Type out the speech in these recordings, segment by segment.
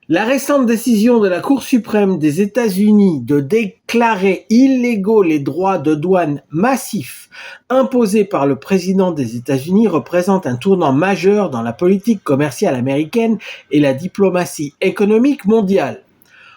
La récente décision de la Cour suprême des États-Unis de déclarer illégaux les droits de douane massifs imposés par le président des États-Unis représente un tournant majeur dans la politique commerciale américaine et la diplomatie économique mondiale.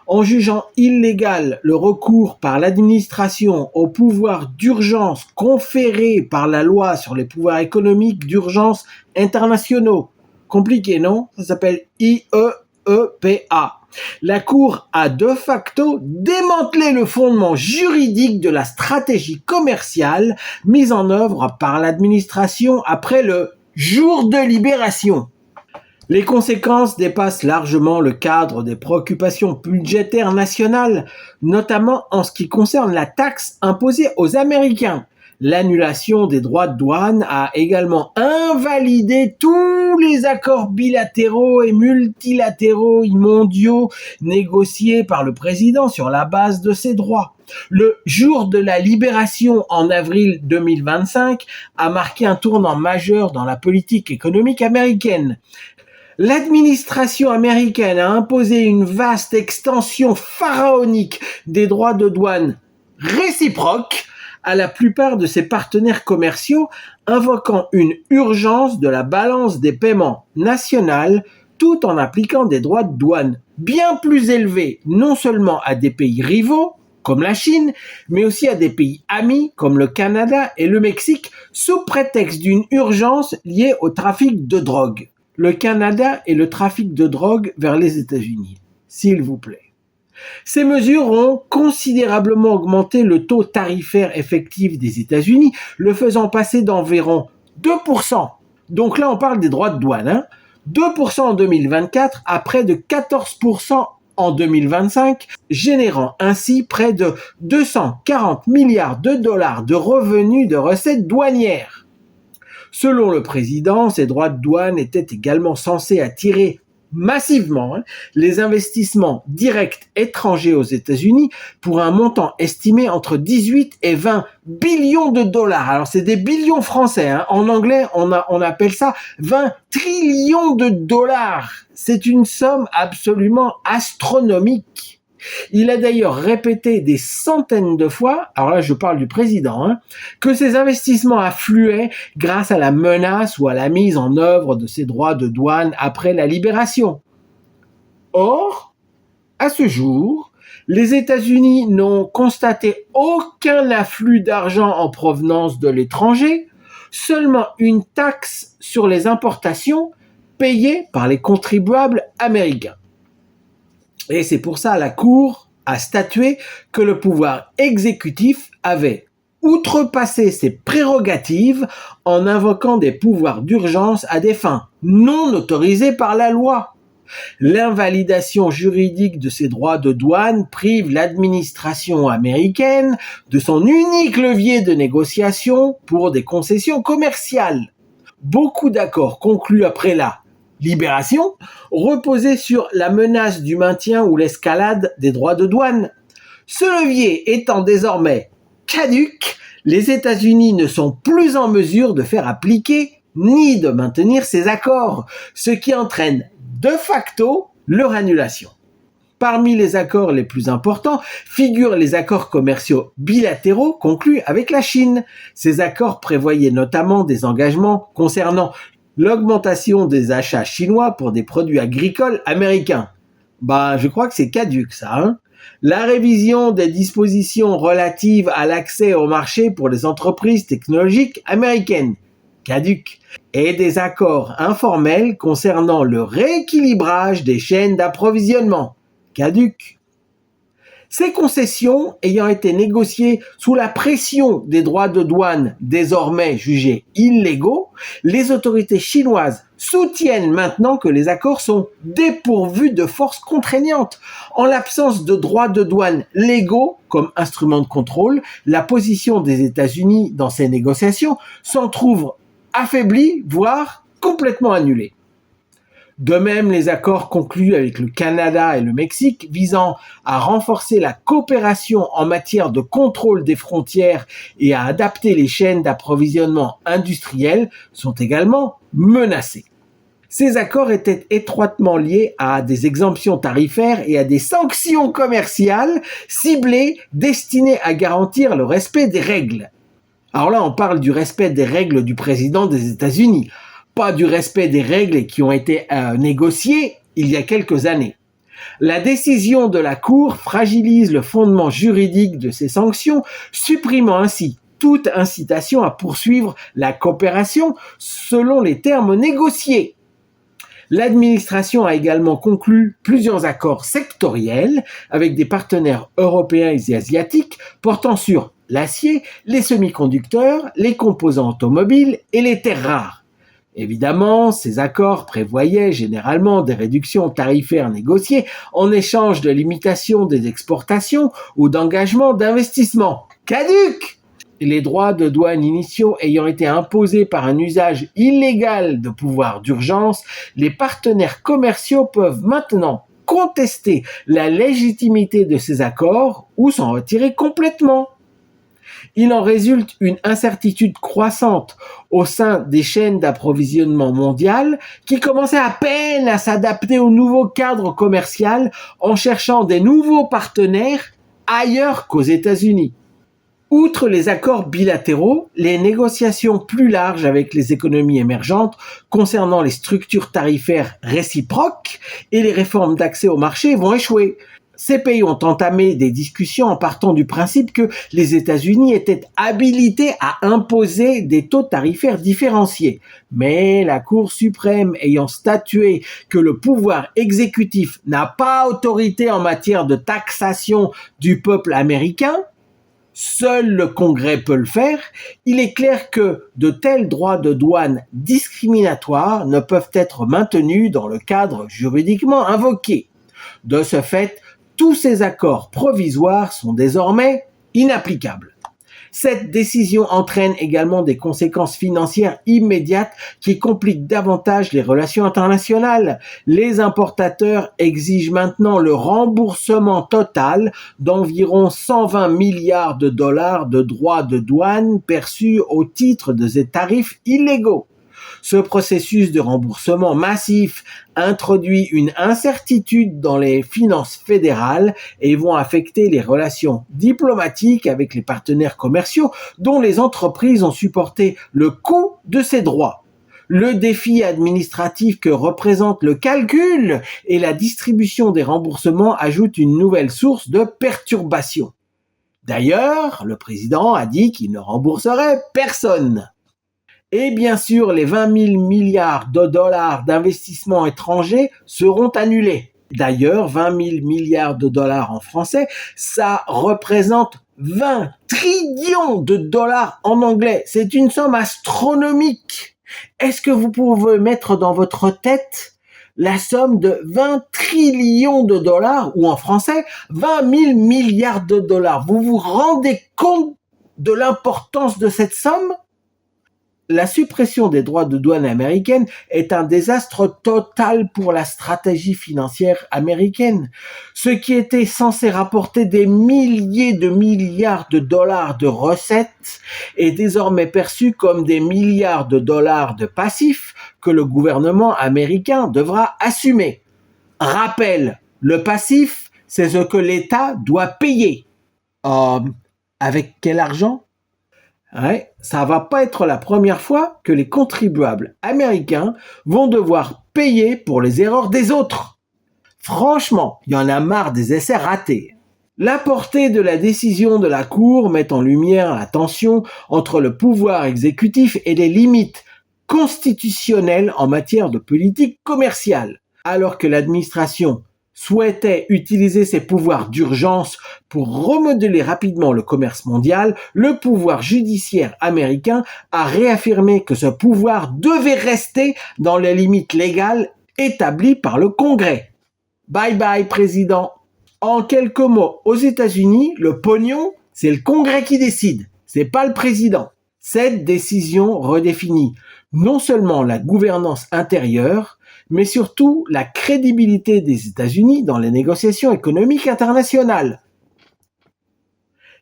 En jugeant illégal le recours par l'administration aux pouvoirs d'urgence conférés par la loi sur les pouvoirs économiques d'urgence internationaux. Compliqué, non? Ça s'appelle IEEPA. La Cour a de facto démantelé le fondement juridique de la stratégie commerciale mise en œuvre par l'administration après le jour de libération. Les conséquences dépassent largement le cadre des préoccupations budgétaires nationales, notamment en ce qui concerne la taxe imposée aux Américains. L'annulation des droits de douane a également invalidé tous les accords bilatéraux et multilatéraux mondiaux négociés par le président sur la base de ces droits. Le jour de la libération en avril 2025 a marqué un tournant majeur dans la politique économique américaine. L'administration américaine a imposé une vaste extension pharaonique des droits de douane réciproques à la plupart de ses partenaires commerciaux, invoquant une urgence de la balance des paiements nationale tout en appliquant des droits de douane bien plus élevés non seulement à des pays rivaux, comme la Chine, mais aussi à des pays amis comme le Canada et le Mexique, sous prétexte d'une urgence liée au trafic de drogue. Le Canada et le trafic de drogue vers les États-Unis, s'il vous plaît. Ces mesures ont considérablement augmenté le taux tarifaire effectif des États-Unis, le faisant passer d'environ 2%. Donc là, on parle des droits de douane, 2% en 2024 à près de 14% en 2025, générant ainsi près de 240 milliards de dollars de revenus de recettes douanières. Selon le président, ces droits de douane étaient également censés attirer massivement les investissements directs étrangers aux États-Unis pour un montant estimé entre 18 et 20 billions de dollars. Alors c'est des billions français, en anglais on appelle ça 20 trillions de dollars. C'est une somme absolument astronomique. Il a d'ailleurs répété des centaines de fois, alors là je parle du président, que ces investissements affluaient grâce à la menace ou à la mise en œuvre de ces droits de douane après la libération. Or, à ce jour, les États-Unis n'ont constaté aucun afflux d'argent en provenance de l'étranger, seulement une taxe sur les importations payée par les contribuables américains. Et c'est pour ça que la Cour a statué que le pouvoir exécutif avait outrepassé ses prérogatives en invoquant des pouvoirs d'urgence à des fins non autorisées par la loi. L'invalidation juridique de ces droits de douane prive l'administration américaine de son unique levier de négociation pour des concessions commerciales. Beaucoup d'accords conclus après la libération reposaient sur la menace du maintien ou l'escalade des droits de douane. Ce levier étant désormais caduc, les États-Unis ne sont plus en mesure de faire appliquer ni de maintenir ces accords, ce qui entraîne de facto leur annulation. Parmi les accords les plus importants figurent les accords commerciaux bilatéraux conclus avec la Chine. Ces accords prévoyaient notamment des engagements concernant l'augmentation des achats chinois pour des produits agricoles américains. Je crois que c'est caduc ça. La révision des dispositions relatives à l'accès au marché pour les entreprises technologiques américaines. Caduc. Et des accords informels concernant le rééquilibrage des chaînes d'approvisionnement. Caduc. Ces concessions ayant été négociées sous la pression des droits de douane désormais jugés illégaux, les autorités chinoises soutiennent maintenant que les accords sont dépourvus de force contraignante. En l'absence de droits de douane légaux comme instrument de contrôle, la position des États-Unis dans ces négociations s'en trouve affaiblie, voire complètement annulée. De même, les accords conclus avec le Canada et le Mexique visant à renforcer la coopération en matière de contrôle des frontières et à adapter les chaînes d'approvisionnement industrielles sont également menacés. Ces accords étaient étroitement liés à des exemptions tarifaires et à des sanctions commerciales ciblées destinées à garantir le respect des règles. Alors là, on parle du respect des règles du président des États-Unis, pas du respect des règles qui ont été négociées il y a quelques années. La décision de la Cour fragilise le fondement juridique de ces sanctions, supprimant ainsi toute incitation à poursuivre la coopération selon les termes négociés. L'administration a également conclu plusieurs accords sectoriels avec des partenaires européens et asiatiques portant sur l'acier, les semi-conducteurs, les composants automobiles et les terres rares. Évidemment, ces accords prévoyaient généralement des réductions tarifaires négociées en échange de limitations des exportations ou d'engagements d'investissement. Caduc! Les droits de douane initiaux ayant été imposés par un usage illégal de pouvoir d'urgence, les partenaires commerciaux peuvent maintenant contester la légitimité de ces accords ou s'en retirer complètement. Il en résulte une incertitude croissante au sein des chaînes d'approvisionnement mondiales qui commençaient à peine à s'adapter au nouveau cadre commercial en cherchant des nouveaux partenaires ailleurs qu'aux États-Unis. Outre les accords bilatéraux, les négociations plus larges avec les économies émergentes concernant les structures tarifaires réciproques et les réformes d'accès au marché vont échouer. Ces pays ont entamé des discussions en partant du principe que les États-Unis étaient habilités à imposer des taux tarifaires différenciés. Mais la Cour suprême ayant statué que le pouvoir exécutif n'a pas autorité en matière de taxation du peuple américain, seul le Congrès peut le faire, il est clair que de tels droits de douane discriminatoires ne peuvent être maintenus dans le cadre juridiquement invoqué. De ce fait, tous ces accords provisoires sont désormais inapplicables. Cette décision entraîne également des conséquences financières immédiates qui compliquent davantage les relations internationales. Les importateurs exigent maintenant le remboursement total d'environ 120 milliards de dollars de droits de douane perçus au titre de ces tarifs illégaux. Ce processus de remboursement massif introduit une incertitude dans les finances fédérales et vont affecter les relations diplomatiques avec les partenaires commerciaux dont les entreprises ont supporté le coût de ces droits. Le défi administratif que représente le calcul et la distribution des remboursements ajoute une nouvelle source de perturbation. D'ailleurs, le président a dit qu'il ne rembourserait personne. Et bien sûr, les 20 000 milliards de dollars d'investissements étrangers seront annulés. D'ailleurs, 20 000 milliards de dollars en français, ça représente 20 trillions de dollars en anglais. C'est une somme astronomique. Est-ce que vous pouvez mettre dans votre tête la somme de 20 trillions de dollars, ou en français, 20 000 milliards de dollars? Vous vous rendez compte de l'importance de cette somme? La suppression des droits de douane américaine est un désastre total pour la stratégie financière américaine. Ce qui était censé rapporter des milliers de milliards de dollars de recettes est désormais perçu comme des milliards de dollars de passifs que le gouvernement américain devra assumer. Rappel, le passif, c'est ce que l'État doit payer. Avec quel argent ? Ouais, ça va pas être la première fois que les contribuables américains vont devoir payer pour les erreurs des autres. Franchement, il y en a marre des essais ratés. La portée de la décision de la Cour met en lumière la tension entre le pouvoir exécutif et les limites constitutionnelles en matière de politique commerciale. Alors que l'administration souhaitait utiliser ses pouvoirs d'urgence pour remodeler rapidement le commerce mondial, le pouvoir judiciaire américain a réaffirmé que ce pouvoir devait rester dans les limites légales établies par le Congrès. Bye bye, président. En quelques mots, aux États-Unis, le pognon, c'est le Congrès qui décide, c'est pas le président. Cette décision redéfinit non seulement la gouvernance intérieure, mais surtout la crédibilité des États-Unis dans les négociations économiques internationales.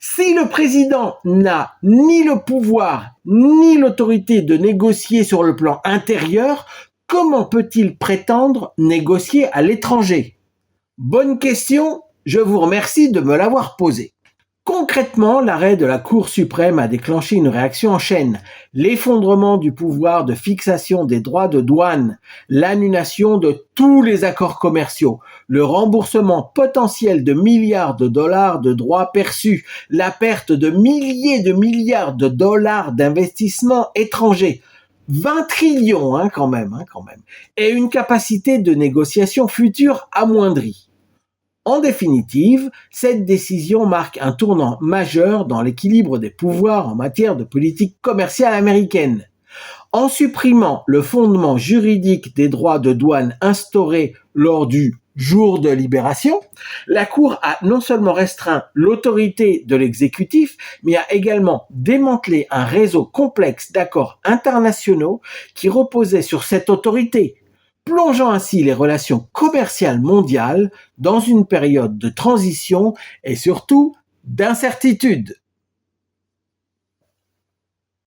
Si le président n'a ni le pouvoir ni l'autorité de négocier sur le plan intérieur, comment peut-il prétendre négocier à l'étranger? Bonne question, je vous remercie de me l'avoir posée. Concrètement, l'arrêt de la Cour suprême a déclenché une réaction en chaîne. L'effondrement du pouvoir de fixation des droits de douane, l'annulation de tous les accords commerciaux, le remboursement potentiel de milliards de dollars de droits perçus, la perte de milliers de milliards de dollars d'investissements étrangers, 20 trillions quand même, et une capacité de négociation future amoindrie. En définitive, cette décision marque un tournant majeur dans l'équilibre des pouvoirs en matière de politique commerciale américaine. En supprimant le fondement juridique des droits de douane instauré lors du jour de libération, la Cour a non seulement restreint l'autorité de l'exécutif, mais a également démantelé un réseau complexe d'accords internationaux qui reposait sur cette autorité, plongeant ainsi les relations commerciales mondiales dans une période de transition et surtout d'incertitude.